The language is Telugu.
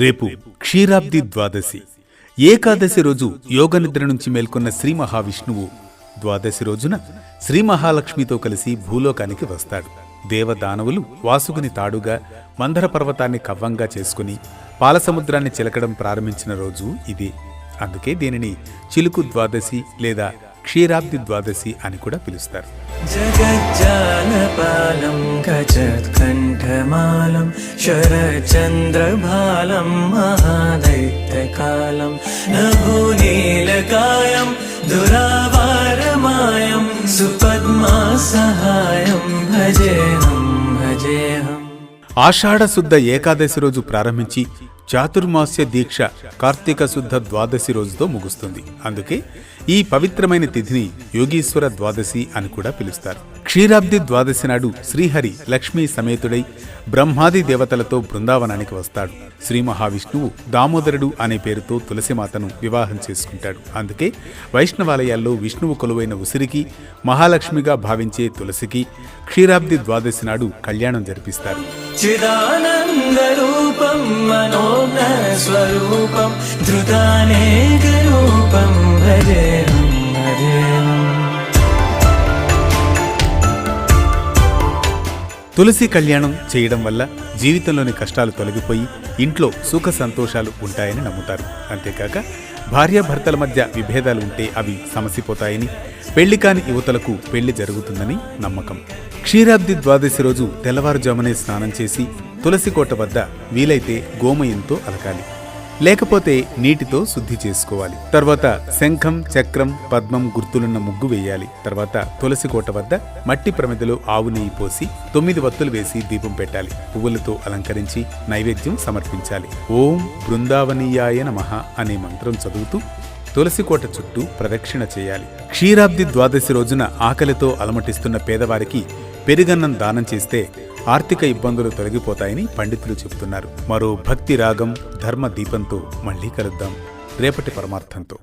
రేపు క్షీరాబ్ది ద్వాదశి. ఏకాదశి రోజు యోగనిద్ర నుంచి మేల్కొన్న శ్రీ మహావిష్ణువు ద్వాదశి రోజున శ్రీ మహాలక్ష్మితో కలిసి భూలోకానికి వస్తాడు. దేవదానవులు వాసుకుని తాడుగా మందర పర్వతాన్ని కవ్వంగా చేసుకుని పాలసముద్రాన్ని చిలకడం ప్రారంభించిన రోజు ఇదే. అందుకే దీనిని చిలుకు ద్వాదశి లేదా క్షీరాబ్ది ద్వాదశి అని కూడా పిలుస్తారు. జగజ్జాలపాలం గజత్కంఠమాలం శరచంద్రబాలం మహాదైత్యకాలం నభూనీలకాయం దురావారమాయం సుపద్మాసహాయం భజేహం భజేహం. ఆషాఢ శుద్ధ ఏకాదశి రోజు ప్రారంభించి చాతుర్మాస్య దీక్ష కార్తీక శుద్ధ ద్వాదశి రోజుతో ముగుస్తుంది. అందుకే ఈ పవిత్రమైన తిథిని యోగీశ్వర ద్వాదశి అని కూడా పిలుస్తారు. క్షీరాబ్ది ద్వాదశి నాడు శ్రీహరి లక్ష్మీ సమేతుడై బ్రహ్మాది దేవతలతో బృందావనానికి వస్తాడు. శ్రీ మహావిష్ణువు దామోదరుడు అనే పేరుతో తులసిమాతను వివాహం చేసుకుంటాడు. అందుకే వైష్ణవాలయాల్లో విష్ణువు కొలువైన ఉసిరికి మహాలక్ష్మిగా భావించే తులసికి క్షీరాబ్ది ద్వాదశి నాడు కళ్యాణం జరిపిస్తారు. చిదానందరూపం మనోహర స్వరూపం ధృతానేక రూపం భజేహం భజేహం. తులసి కళ్యాణం చేయడం వల్ల జీవితంలోని కష్టాలు తొలగిపోయి ఇంట్లో సుఖ సంతోషాలు ఉంటాయని నమ్ముతారు. అంతేకాక భార్యాభర్తల మధ్య విభేదాలు ఉంటే అవి సమసిపోతాయని, పెళ్లి కాని యువతలకు పెళ్లి జరుగుతుందని నమ్మకం. క్షీరాబ్ది ద్వాదశి రోజు తెల్లవారుజామునే స్నానం చేసి తులసి కోట వద్ద వీలైతే గోమయంతో అలకాలి, లేకపోతే నీటితో శుద్ధి చేసుకోవాలి. తర్వాత శంఖం, చక్రం, పద్మం గుర్తులున్న ముగ్గు వేయాలి. తర్వాత తులసి కోట వద్ద మట్టి ప్రమిదలో ఆవు నెయ్యి పోసి 9 వత్తులు వేసి దీపం పెట్టాలి. పువ్వులతో అలంకరించి నైవేద్యం సమర్పించాలి. ఓం బృందావనీయాయ నమః అనే మంత్రం చదువుతూ తులసి కోట చుట్టూ ప్రదక్షిణ చేయాలి. క్షీరాబ్ది ద్వాదశి రోజున ఆకలితో అలమటిస్తున్న పేదవారికి పెరుగన్నం దానం చేస్తే ఆర్థిక ఇబ్బందులు తొలగిపోతాయని పండితులు చెబుతున్నారు. మరో భక్తి రాగం ధర్మ దీపంతో మళ్లీ కలుద్దాం రేపటి పరమార్థంతో.